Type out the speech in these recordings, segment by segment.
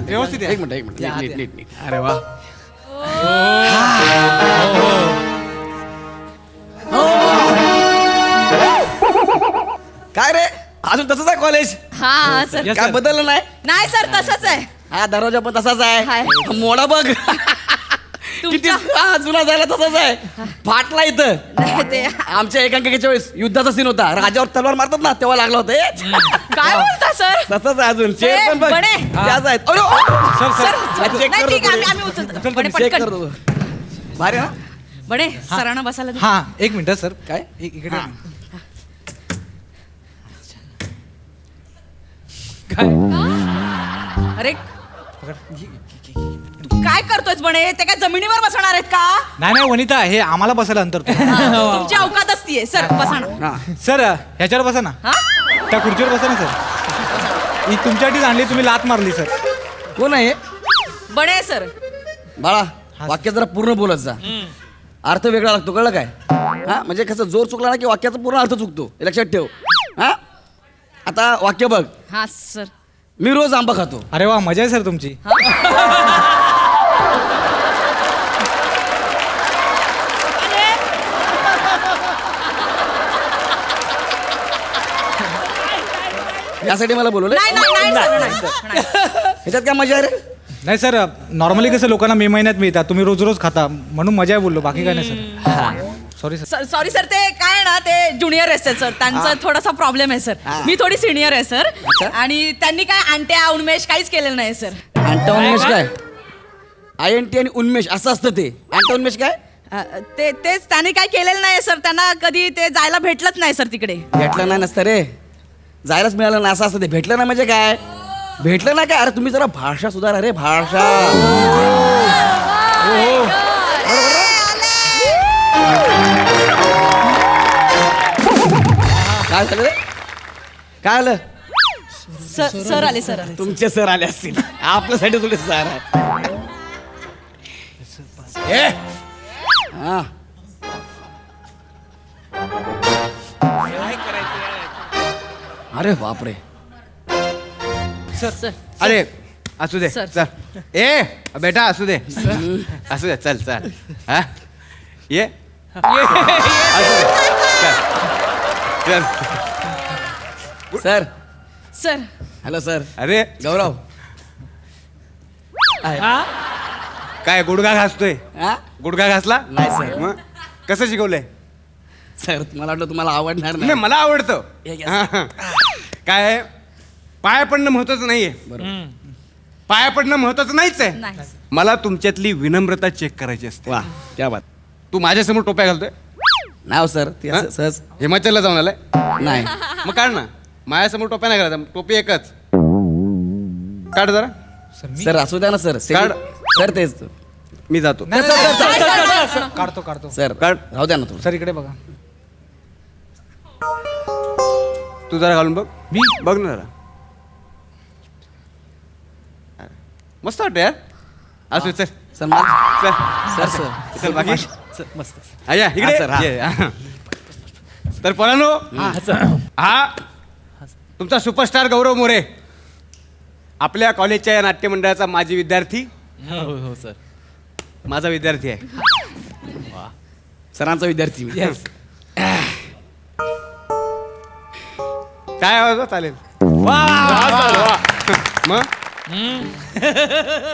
व्यवस्थित एक मिनिट नीट. अरे वा. काय रे अजून तसंच आहे कॉलेज? हा सर. काय बदललं नाही? नाही सर तसंच आहे. हा दरवाजा पण तसाच आहे. हाय. मोडा बघ किती जुना झाला तसाच आहे. फाटला इथं. नाही ते आमच्या एकांकिकेच्या वेळेस युद्धाचा सीन होता. राजावर तलवार मारतात ना तेव्हा लागला होता. काय बोलता सर? तसंच आहे अजून. चेअर पण बघ बने. त्याच आहेत. सर चेक नाही कर ठीक आहे आम्ही उचलतो. बने चेक पटकन. करतो. भारी ना. बने सरांना बसायला दे. हा एक मिनिट सर. काय इकडे अरे काय करतोयस बने? ते काय जमिनीवर बसणार आहेत का? नाही वनिता हे आम्हाला बसायला अंतर तुमची अवकात असतीये. सर बसा ना. सर ह्याच्यावर बसा ना. हा त्या खुर्चीवर बसा ना सर. ही तुमच्यासाठीच आणली तुम्ही लात मारली सर. कोण आहे? बने सर. बाळा वाक्य जरा पूर्ण बोलत जा. अर्थ वेगळा लागतो कळलं काय? हा म्हणजे कसं जोर चुकला ना की वाक्याचा पूर्ण अर्थ चुकतो हे लक्षात ठेव. हा आता वाक्य बघ. हा सर. मी रोज आंबा खातो. अरे वा मजा आहे सर तुमची. यासाठी मला बोलवलं. नाही नाही नाही सर, नाही. ह्याच्यात काय मजा आहे रे? नाही सर नॉर्मली कसं लोकांना मे महिन्यात मिळतात तुम्ही रोज रोज खाता म्हणून मजा आहे बोललो बाकी काय नाही sir. Sorry sir. Sorry sir ते काय आहे ना ते ज्युनियर आहे सर. त्यांचा थोडासा प्रॉब्लेम आहे सर. मी थोडी सिनियर आहे सर. आणि त्यांनी काय अंट्या उन्मेष काहीच केलेलं नाही सर. अंटा उन्मेष काय? INT आणि उन्मेष असं असतं ते. अंटा उन्मेष काय? तेच त्यांनी काय केलेलं नाही सर. त्यांना कधी ते जायला भेटलंच नाही सर तिकडे. भेटलं नाही नसतं रे. जायलाच मिळालं ना असं असतं ते. भेटलं नाही म्हणजे काय? भेटलं नाही काय? अरे तुम्ही जरा भाषा सुधारा रे. भाषा काय झालं रे? काय आलं? सर आले सर आले. तुमचे सर आले असतील. आपल्यासाठी तुले सर आहे. हा अरे बापरे. सर अरे असू दे सर. चल. ए बेटा असू दे चल चल. हा ये असू दे चल सर. सर. Hello sir. अरे गौरव. काय गुडघा घासतोय? हा गुडघा घासला नाही सर. मग कसं शिकवलंय? सर मला वाटलं तुम्हाला आवडणार नाही मला आवडतं. हे घ्या. हा. काय पाया पडणं महत्वाचं नाहीये. पाया पडणं महत्वाचं नाहीच आहे. नाही. मला तुमच्यातली विनम्रता चेक करायची असते. वा क्या बात. तू माझ्यासमोर टोप्या घालतोय? नाव सर ते हा? असं सहज हिमाचलला जाऊन आलाय? नाही. मग काढ ना. माझ्यासमोर टोप्या नाही घालायचा. टोपी एकच काढ जरा. सर असू द्या ना सर. काढ. सर तेच मी जातो. काढतो काढतो सर काढ. राहू द्या ना तुम्ही. सर इकडे बघा. तू जरा घालून बघ. मी बघ ना जरा. मस्त वाटतं यार. असू चल सर मा- चल सर सर चल बाकी सर, मस्त. या हा, इकडे सर, हा. ये, हा. तर पोरांनो हा तुमचा सुपरस्टार गौरव मोरे आपल्या कॉलेजच्या या नाट्य मंडळाचा माजी विद्यार्थी. हो सर. माझा विद्यार्थी आहे. सरांचा विद्यार्थी मी. काय आवाज हो? चालेल. मग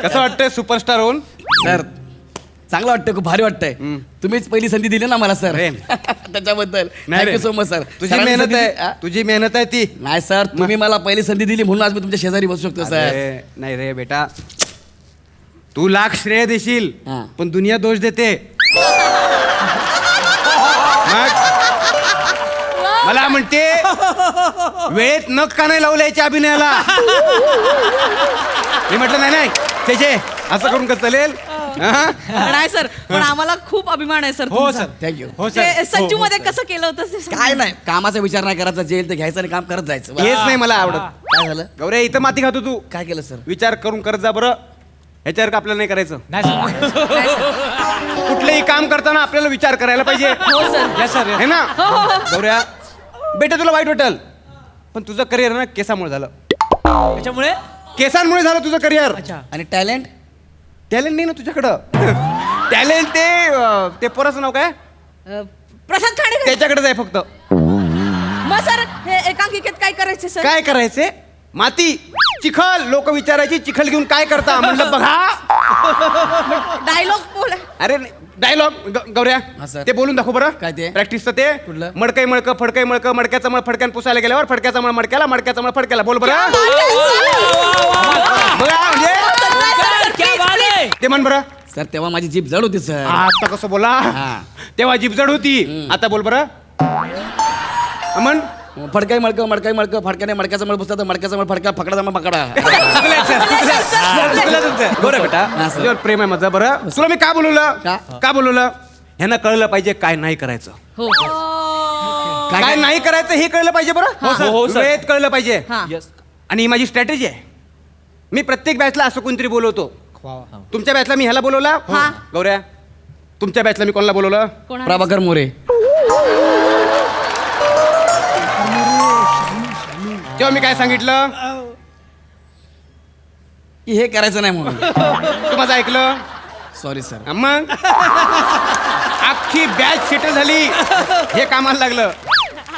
कसं वाटतंय सुपरस्टार होऊन? सर चांगलं वाटतं. खूप भारी वाटतंय. तुम्हीच पहिली संधी दिली ना मला सर. अरे. त्याच्याबद्दल नाही रे. Thank you so much sir. तुझी सरांनी मेहनत संधी- आहे. हा? तुझी मेहनत आहे ती. नाही सर तुम्ही मला पहिली संधी दिली म्हणून आज मी तुमच्या शेजारी बसू शकतो सर. अरे, नाही रे बेटा तू लाख श्रेय देशील हा. पण दुनिया दोष देते. मग मला म्हणते वेळेत नख का नाही लावलं याच्या अभिनयाला. मी म्हटलं नाही नाही त्याचे असं करून कसं चालेल. हा? नाही सर पण आम्हाला खूप अभिमान आहे सर हो तुमचा. सर थँक्यू हो ते सर संजू मध्ये कसं केलं होतं ते सांगा. काय नाही कामाचा विचार नाही करायचा जे येईल ते घ्यायचं आणि काम करत जायचं हेच नाही मला आवडत काय झालं गौऱ्या इथं माती खातो तू काय केलं सर विचार करून करत जा बरं ह्याच्यावर का आपल्याला नाही करायचं नाही सर नाही, सर. कुठलंही काम करताना आपल्याला विचार करायला पाहिजे हो सर यस सर है ना हो हो हो गौऱ्या बेटा तुला वाईट वाटेल पण तुझं करिअर ना केसामुळे झालं त्याच्यामुळे केसांमुळे झालं तुझं करिअर अच्छा आणि टॅलेंट टॅलेंट नाही ना तुझ्याकडं टॅलेंट ते पोराचं नाव काय प्रसाद खाणे त्याच्याकडेच आहे फक्त मग सर हे एकांकिकेत काय करायचे सर काय करायचे माती चिखल लोक विचारायची चिखल घेऊन काय करता म्हणलं बघा डायलॉग बोला अरे डायलॉग गौऱ्या हा, सर. ते बोलून दाखव बरं काय ते? प्रॅक्टिसचं ते कुठलं? मडकई मडकं फडकई मडकं मडक्याचं मळ फडक्यान पुसायला गेल्यावर फडक्याचा मळ मडक्याला मडक्याचा मळ फडक्याला बोल बरं बघा म्हणजे क्या बात आहे ते म्हण बरं सर तेव्हा माझी जीभ जड होती सर आता कसं बोला हा. तेव्हा जीभ जड होती आता बोल बरं म्हण फडकाई मडकं मडकाई मडकं फडक्याने मडक्याचा मळ पुसतात मडक्याचा मळ फडका फकडाचा मळ पकडा चुकलंय, सर, चुकलंय. सर, चुकलं तुमचं. बरं बेटा हा, सर. तुझ्यावर प्रेम आहे माझं बरं तुला मी का बोलवलं का? का बोलवलं ह्यांना कळलं पाहिजे काय नाही करायचं हो काय नाही करायचं हे कळलं पाहिजे बरं हो, सर. वेळेत कळलं पाहिजे हा. यस आणि ही माझी स्ट्रॅटेजी आहे मी प्रत्येक बॅचला असं कोणतरी बोलवतो तुमच्या बॅचला मी ह्याला बोलवला हा. गौऱ्या तुमच्या बॅचला मी कोणाला बोलवलं कोणाला? प्रभाकर मोरे तेव्हा मी काय सांगितलं की हे करायचं नाही म्हणून तू माझं ऐकलं सॉरी सर मग अख्खी बॅच सेटल झाली हे कामाला लागलं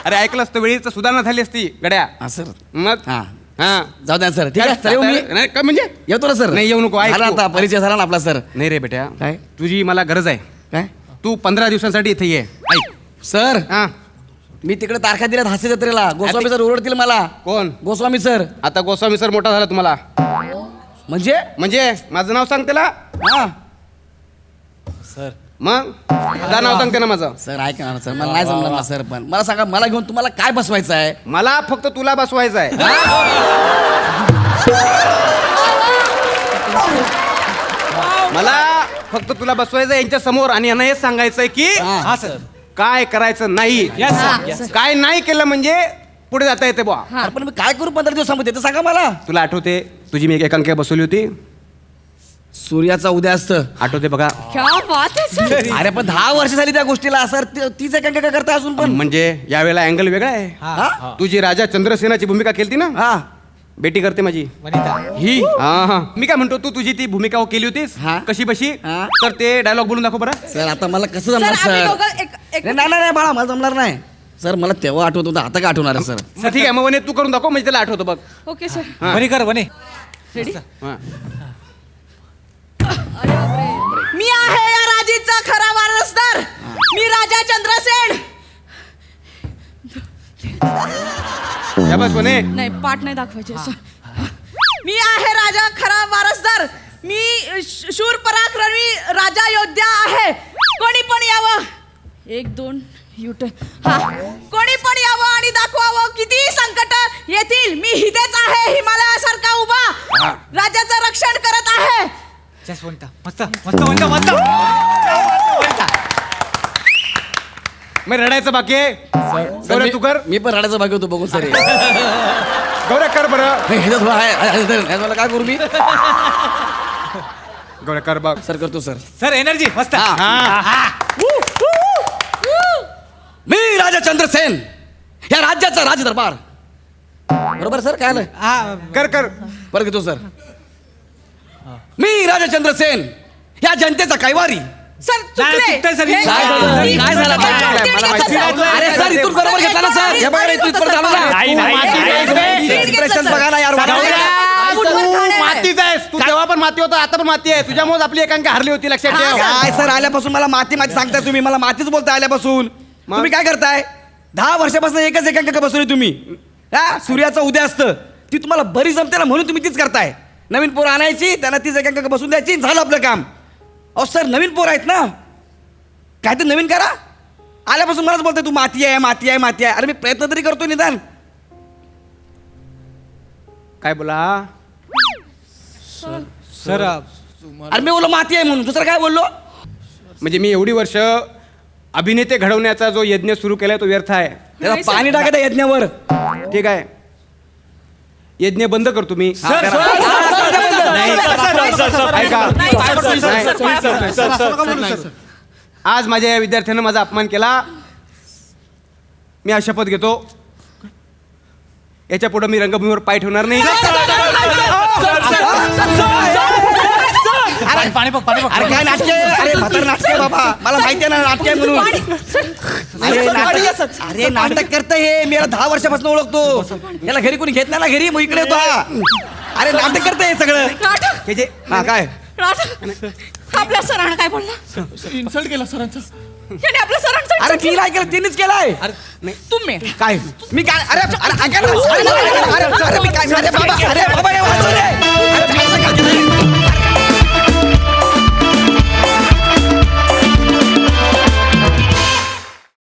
अरे ऐकलं असतं वेळीच सुधारणा झाली असती गड्या हा सर मग हा हा जाऊ द्या सर ठीक आहे चला येऊ मी नाही काय म्हणजे येतो ना सर नाही, येऊ नको, ऐक झाला तू. आता परिचय झाला ना आपला सर नाही रे बेटा काय? तुझी मला गरज आहे काय तू 15 दिवसांसाठी इथे ये ऐक सर हा मी तिकडे तारखा दिल्यात हास्य जत्रेला गोस्वामी सर ओरडतील मला कोण गोस्वामी सर आता गोस्वामी सर मोठा झाला तुम्हाला म्हणजे माझं नाव सांग त्याला हा सर मग त्या नाव सांगते ना माझं सर ऐका ना सर मला नाही जमणार ना सर पण मला सांगा मला घेऊन तुम्हाला काय बसवायचं आहे मला फक्त तुला बसवायचं आहे मला फक्त तुला बसवायचं यांच्या समोर आणि यांना हेच सांगायचंय की हा. हा सर काय करायचं नाही यस हा. सर यस काय नाही केलं म्हणजे पुढे जाता येते बुवा हा. अरे पण मी काय करू 15 दिवसामध्ये ते सांगा मला तुला आठवते तुझी मी एक एकांकिका बसवली होती सूर्याचा उदय असतं आठवते बघा क्या बात आहे सर अरे पण 10 वर्ष झाली त्या गोष्टीला सर तीच एकांकिका काय करता अजून पण म्हणजे यावेळेला अँगल वेगळा आहे हा तुझी राजा चंद्रसेनाची भूमिका केली ना हा बेटी करते माझी वनिता ही हा हा मी काय म्हणतो तू तुझी ती भूमिका केली होतीस हा. कशी बशी हा. तर ते डायलॉग बोलून दाखव बरं सर आता मला कसं सर जमणार आम्ही सर दोघं एक नाही नाही नाही बाळा मला जमणार नाही सर मला तेव्हा आठवत होतं आता का आठवणार आहे सर मग ठीक आहे मग वने तू करून दाखव म्हणजे त्याला आठवतो बघ ओके सर हा. वनी कर वनी रेडी हा. मी आहे या राजीचा खरा वारसदार मी राजा चंद्रसेन या बस वने नाही पाठ नाही दाखवायचे सर मी आहे राजा खरा वारसदार मी शूर पराक्रमी राजा योद्धा आहे कोणी पण यावं 1 2 युटर्न हा कोणी पण यावं आणि दाखवावं किती संकट येतील मी हितेच आहे हिमालयासारखा उभा हा. राजाचं रक्षण करत आहे जस्ट वनिता मस्त मस्त वनिता मस्त मग रडायचं बाकी आहे सर, गौऱ्या तू कर मी पण रडायचं भाग्य होतो बघून सर गौऱ्या कर बरं मला काय करू मी गौऱ्या कर बघ सर करतो सर सर एनर्जी मस्त हा मी राजा चंद्रसेन या राज्याचा राज दरबार बरोबर सर काय आलं हा कर कर परत घेतो सर मी राजा चंद्रसेन या जनतेचा कैवारी सर नाही, चुकले चुकतंय सर. हे- काय झालं? हे- काय झालं? हे- काय हे- मला हे- माहिती हे- नाही. अरे सर इथून बरोबर घेतला ना सर हे बघा इथून इथपर्यंत आलो ना नाही, नाही, एक्सप्रेशन बघा ना यार तू मातीच आहेस तू तेव्हा पण माती होता आता पण माती आहे तुझ्यामुळे आपली एकांकी हरली होती लक्षात ठेव काय सर आल्यापासून मला माती माती सांगताय तुम्ही मला मातीच बोलताय आल्यापासून तुम्ही काय करताय 10 वर्षापासून एकच एकांकिका बसवली तुम्ही हा सूर्याचं उदय असतं ती तुम्हाला बरी जमते ना म्हणून तुम्ही तीच करताय नवीन पोरं आणायची त्यांना तीच एकांकिका बसून द्यायची झालं आपलं काम अहो सर नवीन पोरं आहेत ना काय ते नवीन करा आल्यापासून मलाच बोलतोय तू माती आहे माती आहे माती आहे अरे मी प्रयत्न तरी करतो निदान काय बोला सर अरे मी बोललो माती आहे म्हणून, दुसरं काय बोललो? म्हणजे मी एवढी वर्ष अभिनेते घडवण्याचा जो यज्ञ सुरू केलाय तो व्यर्थ आहे. त्याला पाणी टाका त्या यज्ञावर. ठीक आहे, यज्ञ बंद करतो मी. हा, करा. ऐका. नाही. आज माझ्या या विद्यार्थ्यानं माझा अपमान केला. मी आज शपथ घेतो, याच्या पुढे मी रंगभूमीवर पाय ठेवणार नाही. अरे काय नाटक आहे? अरे म्हातारं नाटक आहे बाबा, मला माहिती आहे ना नाटक आहे म्हणून. अरे नाटक करतंय हे, मी याला 10 वर्षापासून ओळखतो. याला घरी कोणी घेत नाही ना, घरी मग इकडे येतो हा. अरे नाटक करतंय हे सगळं. नाटक हे जे हा काय नाटक आपल्या सरांना काय बोलला? इन्सल्ट केला सरांचा. याने आपल्या सरांचा अरे मी नाही केलं, तिनेच केलाय. तुम्ही काय मी काय? अरे अरे ऐका ना. अरे मी काय? अरे बाबा, अरे बाबा हे वाचलं रे. अरे